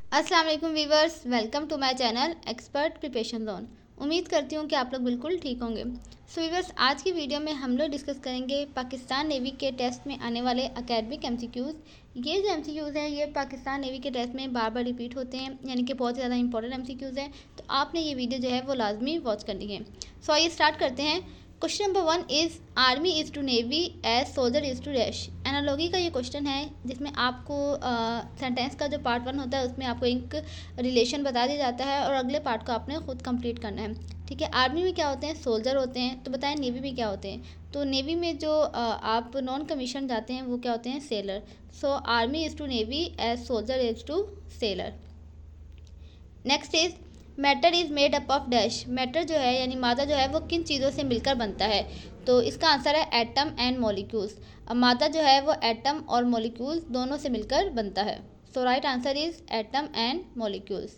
अस्सलाम वालेकुम viewers, welcome to my channel expert preparation zone. उम्मीद करती हूँ कि आप लोग बिल्कुल ठीक होंगे। सो वीवर्स, आज की वीडियो में हम लोग डिस्कस करेंगे पाकिस्तान नेवी के टेस्ट में आने वाले एकेडमिक एमसीक्यूज़। ये जो एमसीक्यूज़ हैं ये पाकिस्तान नेवी के टेस्ट में बार बार रिपीट होते हैं, यानी कि बहुत ज़्यादा इंपॉर्टेंट एमसीक्यूज़ हैं। तो आपने ये वीडियो जो है वो लाजमी वॉच करनी है। सो आइए स्टार्ट करते हैं। Question number 1 is army is to navy as soldier is to dash. Analogy का ये क्वेश्चन है जिसमें आपको सेंटेंस का जो पार्ट 1 होता है उसमें आपको एक रिलेशन बता दिया जाता है और अगले पार्ट को आपने खुद कंप्लीट करना है। ठीक है, आर्मी में क्या होते हैं? सोल्जर होते हैं। तो बताएं नेवी में क्या होते हैं? तो नेवी में जो आप नॉन कमीशन जाते हैं वो क्या होते हैं? Sailor. So army is to navy as soldier is to sailor. Next is matter is made up of dash. Matter जो है यानी मादा जो है वो किन चीज़ों से मिलकर बनता है? तो इसका आंसर है एटम एंड मॉलिक्यूल्स। अब मादा जो है वो एटम और मॉलिक्यूल्स दोनों से मिलकर बनता है। So right answer is atom and molecules.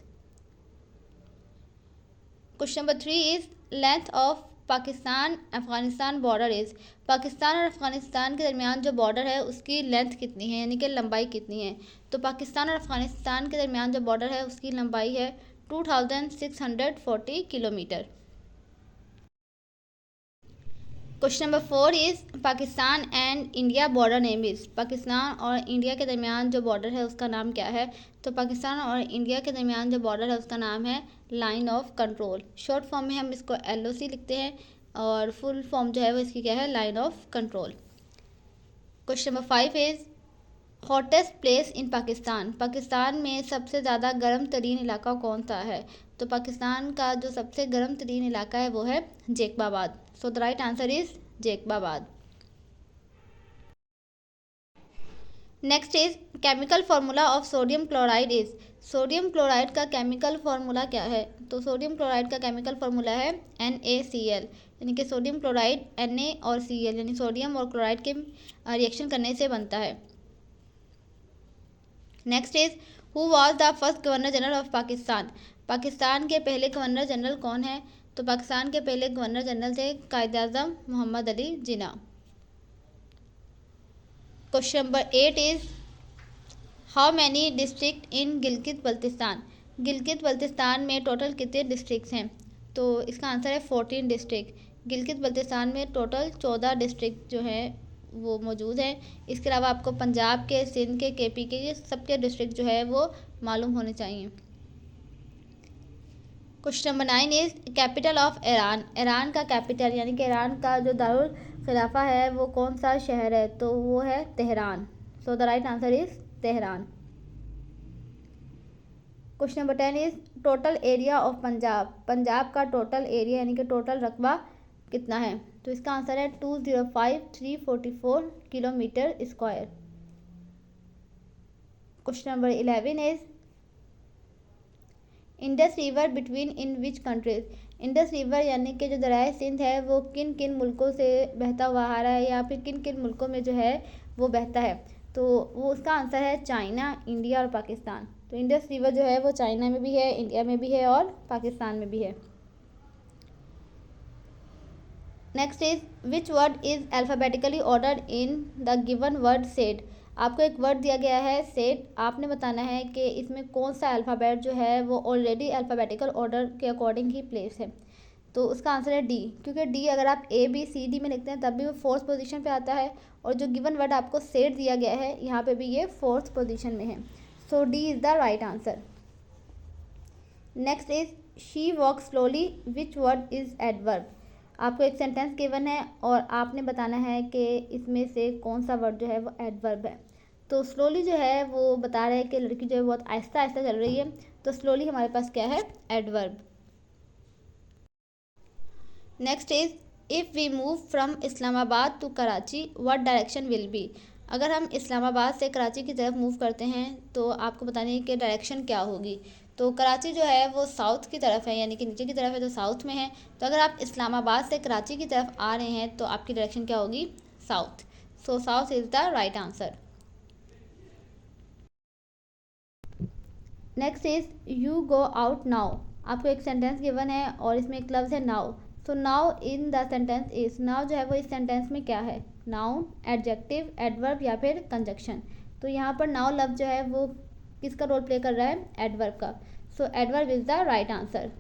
Question number 3 is length of Pakistan Afghanistan border is. Pakistan और अफगानिस्तान के दरमियान जो बॉर्डर है उसकी लेंथ कितनी है, यानी कि लंबाई कितनी है? तो पाकिस्तान और अफगानिस्तान के दरमियान जो बॉर्डर है उसकी लंबाई है 2640 kilometre. Question number 4 is Pakistan and India border name is. Pakistan और इंडिया के दरमियान जो बॉर्डर है उसका नाम क्या है? तो पाकिस्तान और इंडिया के दरमियान जो बॉर्डर है उसका नाम है line of control. Short form में हम इसको LOC लिखते हैं और फुल फॉर्म जो है वो इसकी क्या है? Line of control. Question number 5 is hottest place in Pakistan. Pakistan में सबसे ज़्यादा गर्म तरीन इलाका कौन सा है? तो पाकिस्तान का जो सबसे गर्म तरीन इलाका है वो है Jacobabad. So the right answer is Jacobabad. Next is chemical formula of sodium chloride is. Sodium chloride का केमिकल फार्मूला क्या है? तो सोडियम क्लोराइड का केमिकल फार्मूला है NaCl, यानी कि सोडियम क्लोराइड Na और Cl यानी सोडियम और क्लोराइड के रिएक्शन करने से बनता है। Next is who was the first governor general of Pakistan. Pakistan के पहले गवर्नर जनरल कौन है? तो पाकिस्तान के पहले गवर्नर जनरल थे Quaid-e-Azam Mohammad Ali Jinnah. Question number 8 is how many district in Gilgit Baltistan. Gilgit Baltistan में टोटल कितने डिस्ट्रिक्ट्स हैं? तो इसका आंसर है 14 डिस्ट्रिक्ट। गिलगित बल्तिस्तान में टोटल 14 डिस्ट्रिक्ट जो हैं वो मौजूद हैं। इसके अलावा आपको पंजाब के, सिंध के, KP के, ये सबके डिस्ट्रिक्ट जो है वो मालूम होने चाहिए। Question number 9 is capital of Iran. Iran का कैपिटल यानी कि ईरान का जो दारुल खिलाफा है वो कौन सा शहर है? तो वो है Tehran. So the right answer is Tehran. Question number 10 is total area of Punjab. Punjab का टोटल एरिया यानी कि टोटल रकबा कितना है? तो इसका आंसर है 205344 kilometre square. Question number 11 is Indus river between in which countries. Indus river यानी कि जो दरियाए सिंध है वो किन किन मुल्कों से बहता हुआ आ रहा है या फिर किन किन मुल्कों में जो है वो बहता है? तो वो उसका आंसर है चाइना, इंडिया और पाकिस्तान। तो इंडस रिवर जो है वो चाइना में भी है, इंडिया में भी है और पाकिस्तान में भी है। Next is which word is alphabetically ordered in the given word said. आपको एक वर्ड दिया गया है सेड, आपने बताना है कि इसमें कौन सा अल्फ़ाबेट जो है वो ऑलरेडी अल्फ़ाबेटिकल ऑर्डर के अकॉर्डिंग ही प्लेस है। तो उसका आंसर है D, क्योंकि D अगर आप ABCD में लिखते हैं तब भी वो 4th पोजीशन पे आता है और जो गिवन वर्ड आपको सेड दिया गया है यहाँ पे भी ये 4th पोजीशन में है। सो D is the right answer. Next is she walk slowly which word is adverb. आपको एक सेंटेंस गिवन है और आपने बताना है कि इसमें से कौन सा वर्ड जो है वो एडवर्ब है। तो स्लोली जो है वो बता रहा है कि लड़की जो है बहुत आहिस्ता आहिस्ता चल रही है, तो स्लोली हमारे पास क्या है? Adverb. Next is if we move from Islamabad to Karachi what direction will be. अगर हम इस्लामाबाद से कराची की तरफ मूव करते हैं तो आपको बतानी है कि डायरेक्शन क्या होगी। तो कराची जो है वो साउथ की तरफ है, यानी कि नीचे की तरफ है, तो साउथ में है। तो अगर आप इस्लामाबाद से कराची की तरफ आ रहे हैं तो आपकी डायरेक्शन क्या होगी? South. So south is the right answer. Next is you go out now. आपको एक सेंटेंस गिवन है और इसमें एक लफ्ज़ है now. So now in the sentence is, now जो है वो इस सेंटेंस में क्या है? नाउन, एडजेक्टिव, एडवर्ब या फिर कंजक्शन। तो यहाँ पर नाउ लफ्ज़ जो है वो किसका रोल प्ले कर रहा है? एडवर्ब का। So adverb is the right answer.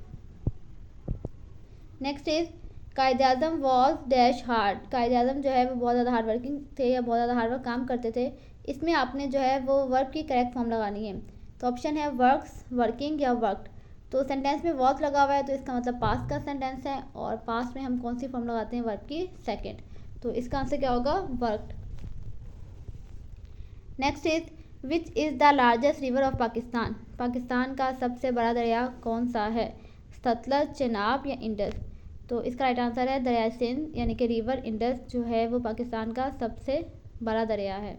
Next is Quaid-e Azam was dash hard. कायदे आज़म जो है वो बहुत ज़्यादा हार्ड वर्किंग थे या बहुत ज़्यादा हार्ड वर्क काम करते थे। इसमें आपने जो है वो वर्ब की करेक्ट फॉर्म लगानी है। तो ऑप्शन है वर्क्स, वर्किंग या वर्कड। तो सेंटेंस में वॉज लगा हुआ है तो इसका मतलब पास्ट का सेंटेंस है, और पास्ट में हम कौन सी फॉर्म लगाते हैं? वर्ब की सेकेंड। तो इसका आंसर क्या होगा? Worked. Next is which is the largest river of Pakistan. Pakistan का सबसे बड़ा दरिया कौन सा है? सतलज, चेनाब या इंडस। तो इसका राइट आंसर है दरिया सिंध, यानी कि रिवर इंडस जो है वो पाकिस्तान का सबसे बड़ा दरिया है।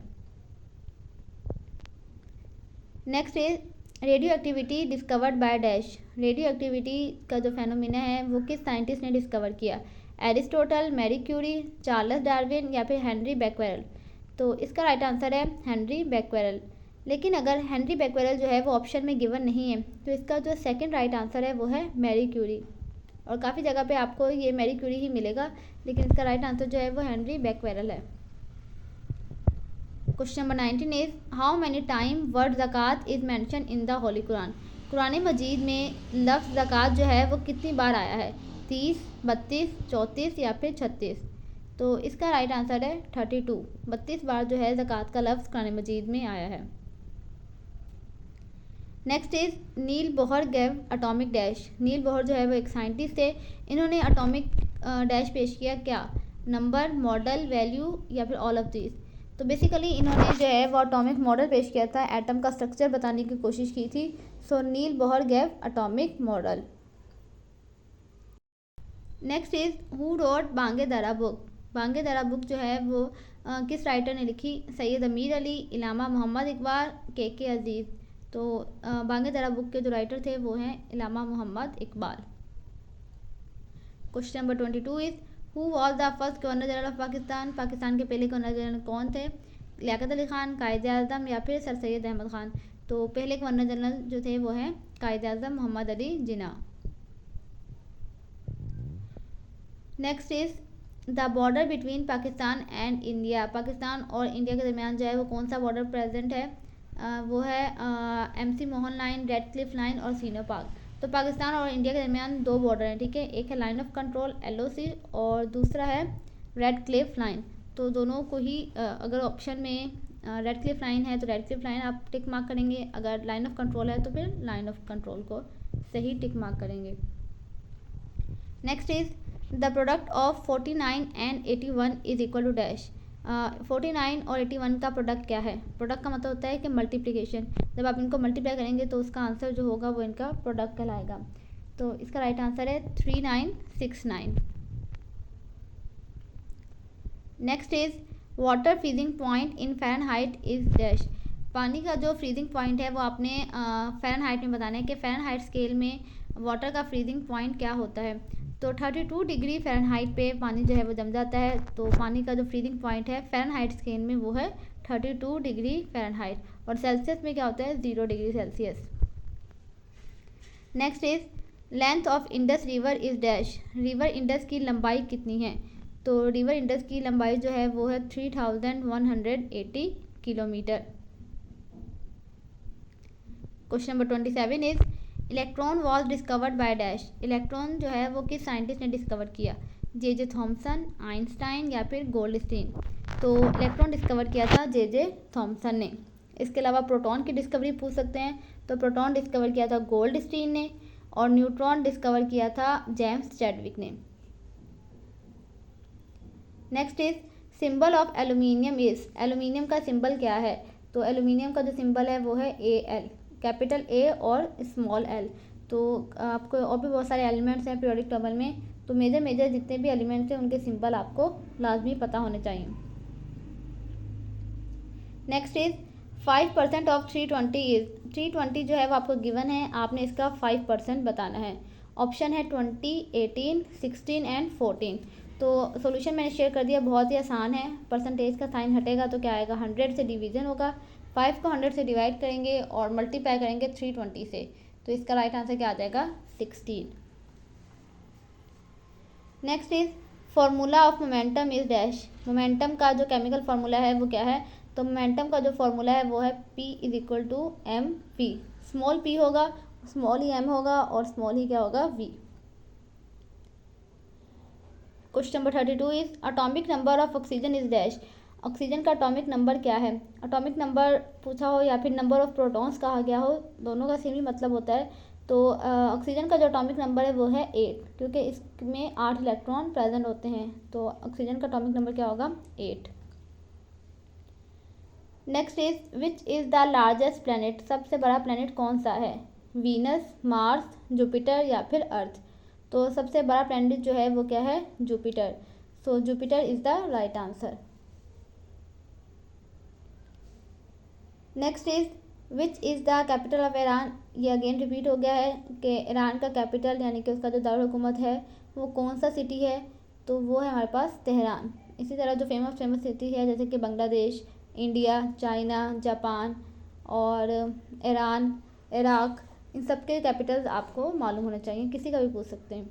Next is radio activity discovered by dash. Radio activity का जो फेनोमिना है वो किस साइंटिस्ट ने डिस्कवर किया? Aristotle, Marie Curie, Charles Darwin या फिर हेनरी बैक्वेरल। तो इसका राइट आंसर है हेनरी बैक्वेरल। लेकिन अगर हेनरी बैक्वेरल जो है वो ऑप्शन में गिवन नहीं है तो इसका जो सेकंड राइट आंसर है वो है मैरी क्यूरी। और काफ़ी जगह पे आपको ये मैरी क्यूरी ही मिलेगा, लेकिन इसका राइट आंसर जो है वो हेनरी बैक्वेरल है। Question number 19 is how many time word zakat is mention in the holy Quran. Quran मजीद में लफ्ज़ ज़कात जो है वो कितनी बार आया है? 30, 32, 34 या फिर 36। तो इसका राइट आंसर है 32। 32 बार जो है ज़कात का लफ्ज़ कुरान मजीद में आया है। Next is Niels Bohr gave atomic dash. Niels Bohr जो है वो एक साइंटिस्ट थे। इन्होंने एटॉमिक डैश पेश किया क्या? नंबर, मॉडल, वैल्यू या फिर ऑल ऑफ दीज। तो बेसिकली इन्होंने जो है वो एटॉमिक मॉडल पेश किया था, एटम का स्ट्रक्चर बताने की कोशिश की थी। So Niels Bohr gave atomic model. Next is who wrote Bang-e Dara book. बांगे Dara book जो है वो किस राइटर ने लिखी? सैयद अमीर अली, इलामा मोहम्मद इकबाल, के अजीज़। तो बांगे दरा बुक के जो राइटर थे वो हैं Allama Mohammad Iqbal. Question number 22 is who was the first governor general of Pakistan. Pakistan के पहले गवर्नर जनरल कौन थे? लियाकत अली खान, कायदे आज़म या फिर सर सैयद अहमद खान। तो पहले गवर्नर जनरल जो थे वो हैं Quaid-e Azam Mohammad Ali Jinnah. Next is the border between Pakistan and India. Pakistan और इंडिया के दरमियान जो है वो कौन सा बॉर्डर प्रेजेंट है? वो है MC Mohan line, red Cliff line और सीनो पार्क। तो पाकिस्तान और इंडिया के दरमियान दो बॉर्डर हैं, ठीक है। एक है लाइन ऑफ कंट्रोल LOC और दूसरा है रेड क्लिफ लाइन। तो दोनों को ही अगर ऑप्शन में रेड क्लिफ लाइन है तो रेड क्लिफ लाइन आप टिक मार्क करेंगे, अगर लाइन ऑफ कंट्रोल है तो फिर लाइन ऑफ कंट्रोल को सही टिक मार्क करेंगे। Next is the product of 49 and 81 is equal to dash. 49 और 81 का प्रोडक्ट क्या है? प्रोडक्ट का मतलब होता है कि मल्टीप्लिकेशन। जब आप इनको मल्टीप्लाई करेंगे तो उसका आंसर जो होगा वो इनका प्रोडक्ट कहलाएगा। तो इसका राइट आंसर है 3969। Next is water freezing point in Fahrenheit is dash. पानी का जो फ्रीजिंग पॉइंट है वो आपने फ़ारेनहाइट में बताना है कि फ़ारेनहाइट स्केल में वाटर का फ्रीजिंग पॉइंट क्या होता है। तो 32 डिग्री फ़ारेनहाइट पे पानी जो है वो जम जाता है। तो पानी का जो फ्रीजिंग पॉइंट है फ़ारेनहाइट स्केल में वो है 32 डिग्री फ़ारेनहाइट, और सेल्सियस में क्या होता है? 0 degree Celsius. Next is length of Indus river is dash. River Indus की लंबाई कितनी है? तो रिवर इंडस की लंबाई जो है वो है 3180 kilometre. Question number 27 is electron was discovered by dash. Electron जो है वो किस साइंटिस्ट ने डिस्कवर किया? जे थॉमसन, आइंस्टाइन या फिर गोल्डस्टीन। तो इलेक्ट्रॉन डिस्कवर किया था जे थॉमसन ने। इसके अलावा प्रोटॉन की डिस्कवरी पूछ सकते हैं, तो प्रोटॉन डिस्कवर किया था गोल्डस्टीन ने, और न्यूट्रॉन डिस्कवर किया था जेम्स चैडविक ने। Next is symbol of aluminium is. Aluminium का सिंबल क्या है? तो एल्यूमिनियम का जो सिंबल है वो है AL, कैपिटल A और स्मॉल l। तो आपको और भी बहुत सारे एलिमेंट्स हैं पीरियोडिक टेबल में, तो मेजर जितने भी एलिमेंट्स हैं उनके सिंबल आपको लाजमी पता होने चाहिए। Next is 5% of 320 is. 320 जो है वो आपको गिवन है, आपने इसका 5% बताना है। ऑप्शन है 20, 18, 16 एंड 14। तो सॉल्यूशन मैंने शेयर कर दिया, बहुत ही आसान है। परसेंटेज का साइन हटेगा तो क्या आएगा? 100 से डिवीज़न होगा, 5 को 100 से डिवाइड करेंगे और मल्टीप्लाई करेंगे 320 से। तो इसका राइट आंसर क्या आ जाएगा? 16। Next is formula of momentum is dash. Momentum का जो केमिकल फार्मूला है वो क्या है? तो मोमेंटम का जो फॉर्मूला है वो है P = mv। स्मॉल p होगा, स्मॉल ही m होगा और स्मॉल ही क्या होगा v। Question number 32 is atomic number of oxygen is dash. Oxygen का एटॉमिक नंबर क्या है। एटॉमिक नंबर पूछा हो या फिर नंबर ऑफ प्रोटॉन्स कहा गया हो, दोनों का सेम ही मतलब होता है। तो ऑक्सीजन का जो एटॉमिक नंबर है वो है 8, क्योंकि इसमें 8 इलेक्ट्रॉन प्रेजेंट होते हैं। तो ऑक्सीजन का एटॉमिक नंबर क्या होगा 8। Next is which is the largest planet. सबसे बड़ा प्लैनेट कौन सा है। वीनस, मार्स, जुपिटर या फिर अर्थ। तो सबसे बड़ा प्लैनेट जो है वो क्या है Jupiter. So Jupiter is the right answer. Next is which is the capital of Iran. ये अगेन रिपीट हो गया है कि ईरान का कैपिटल यानी कि उसका जो दारुल हुकूमत है वो कौन सा सिटी है। तो वो है हमारे पास तेहरान। इसी तरह जो फेमस सिटी है जैसे कि बांग्लादेश, इंडिया, चाइना, जापान और ईरान, इराक, इन सब के कैपिटल्स आपको मालूम होने चाहिए, किसी का भी पूछ सकते हैं।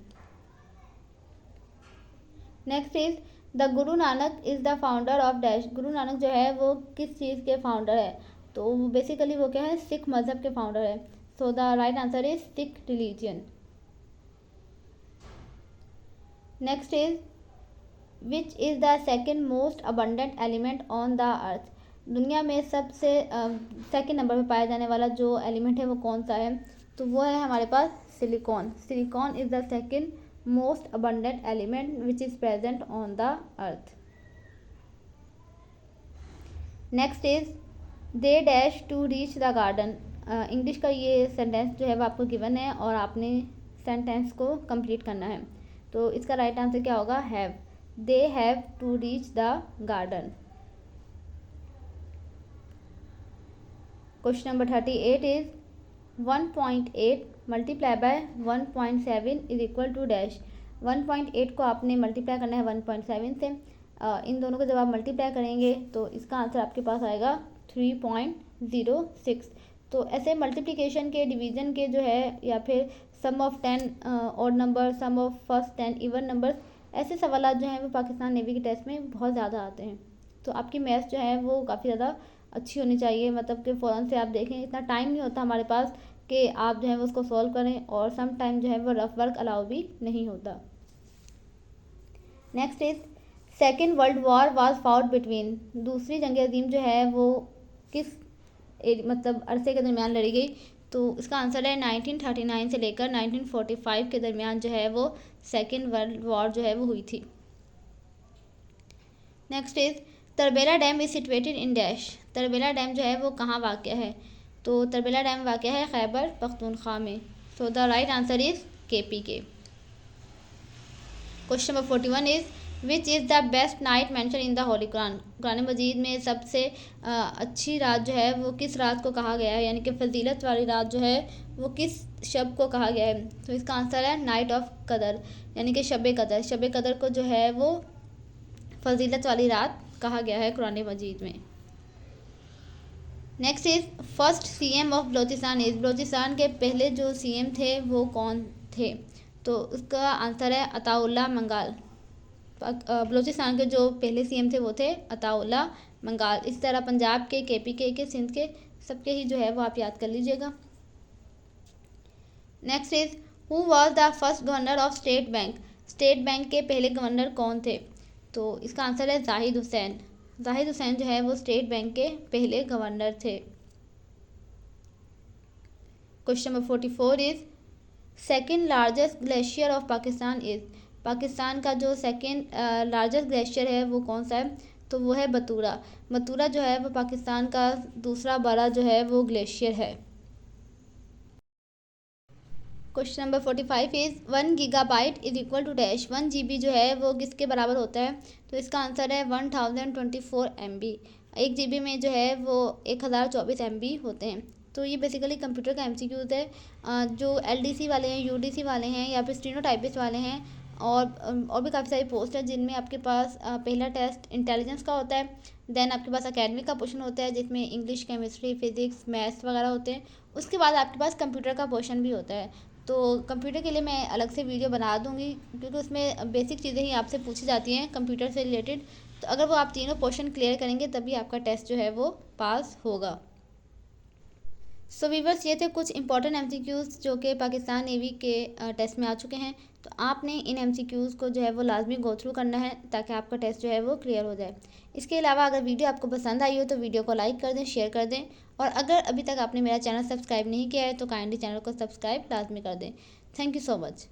Next is the Guru Nanak is the founder of dash. Guru Nanak जो है वो किस चीज़ के फाउंडर है। तो बेसिकली वो क्या है सिख मज़हब के फाउंडर है। सो the right answer is Sikh religion. Next is which is the second most abundant element on the अर्थ। दुनिया में सबसे सेकेंड नंबर पे पाया जाने वाला जो एलिमेंट है वो कौन सा है। तो वो है हमारे पास silicon. Silicon is the second most abundant element which is present on the earth. Next is they dash to reach the garden. English का ये सेंटेंस जो है वो आपको गिवन है और आपने सेंटेंस को कंप्लीट करना है। तो इसका राइट आंसर क्या होगा have. They have to reach the garden. Question number 38 is 1.8 multiply by 1.7 is equal to dash. 1.8 को आपने मल्टीप्लाई करना है 1.7 से। इन दोनों को जब आप मल्टीप्लाई करेंगे तो इसका आंसर आपके पास आएगा 3.06। तो ऐसे मल्टीप्लिकेशन के, डिवीज़न के जो है या फिर sum of 10 odd number, sum of first 10 even numbers, ऐसे सवाल जो हैं वो पाकिस्तान नेवी के टेस्ट में बहुत ज़्यादा आते हैं। तो आपकी मैथ्स जो है वो काफ़ी ज़्यादा अच्छी होनी चाहिए, मतलब कि फ़ौरन से आप देखें, इतना टाइम नहीं होता हमारे पास कि आप जो है वो उसको सॉल्व करें, और सम टाइम जो है वो रफ वर्क अलाउ भी नहीं होता। Next is second world war was fought between. दूसरी जंग अजीम जो है वो किस मतलब अरसे के दरमियान लड़ी गई। तो इसका आंसर है 1939 से लेकर 1945 के दरमियान जो है वो सेकेंड वर्ल्ड वॉर जो है वो हुई थी। Next is Tarbela dam is situated in dash. Tarbela dam जो है वो कहाँ वाक़ है। तो तरबेला डैम वाक़ है खैबर पख्तूनख्वा में। So the right answer is KPK। Question number 41 is which is the best night mention in the holy Quran. Quran मजीद में सबसे अच्छी रात जो है वो किस रात को कहा गया है, यानी कि फजीलत वाली रात जो है वो किस शब को कहा गया है। तो इसका आंसर है नाइट ऑफ कदर, यानी कि शब कदर। शब कदर को जो है वो फजीलत वाली रात कहा गया है कुरान मजीद में। Next is first CM of Balochistan is. Balochistan के पहले जो CM थे वो कौन थे। तो उसका आंसर है अताउल्लाह मंगाल। बलोचिस्तान के जो पहले CM थे वो थे अताउल्लाह मंगाल। इस तरह पंजाब के, KPK के, सिंध के, सबके ही जो है वो आप याद कर लीजिएगा। Next is who was the first governor of state bank. State bank के पहले गवर्नर कौन थे। तो इसका आंसर है जाहिद हुसैन। जाहिद हुसैन जो है वो स्टेट बैंक के पहले गवर्नर थे। Question number 44 is second largest glacier of Pakistan is. Pakistan का जो सेकेंड लार्जेस्ट ग्लेशियर है वो कौन सा है। तो वो है बतूरा। बतूरा जो है वो पाकिस्तान का दूसरा बड़ा जो है वो ग्लेशियर है। Question number 45 is 1 gigabyte is equal to dash. 1 GB जो है वो किसके बराबर होता है। तो इसका आंसर है 1024 MB। 1 GB में जो है वो 1024 MB होते हैं। तो ये बेसिकली कंप्यूटर का MCQs है। जो LDC वाले हैं, UDC वाले हैं या फिर स्टेनोटाइपिस्ट वाले हैं, और भी काफ़ी सारी पोस्ट है जिनमें आपके पास पहला टेस्ट इंटेलिजेंस का होता है, देन आपके पास एकेडमिक का पोर्शन होता है जिसमें इंग्लिश, केमिस्ट्री, फिजिक्स, मैथ्स वगैरह होते हैं। उसके बाद आपके पास कंप्यूटर का पोर्शन भी होता है। तो कंप्यूटर के लिए मैं अलग से वीडियो बना दूंगी, क्योंकि उसमें बेसिक चीज़ें ही आपसे पूछी जाती हैं कंप्यूटर से रिलेटेड। तो अगर वो आप तीनों पोर्शन क्लियर करेंगे तभी आपका टेस्ट जो है वो पास होगा। सो वीवर्स, ये थे कुछ इंपॉर्टेंट एमसीक्यूज़ जो कि पाकिस्तान नेवी के टेस्ट में आ चुके हैं। तो आपने इन एमसीक्यूज़ को जो है वो लाजमी गो थ्रू करना है ताकि आपका टेस्ट जो है वो क्लियर हो जाए। इसके अलावा अगर वीडियो आपको पसंद आई हो तो वीडियो को लाइक कर दें, शेयर कर दें, और अगर अभी तक आपने मेरा चैनल सब्सक्राइब नहीं किया है तो काइंडली चैनल को सब्सक्राइब लाजमी कर दें। Thank you so much.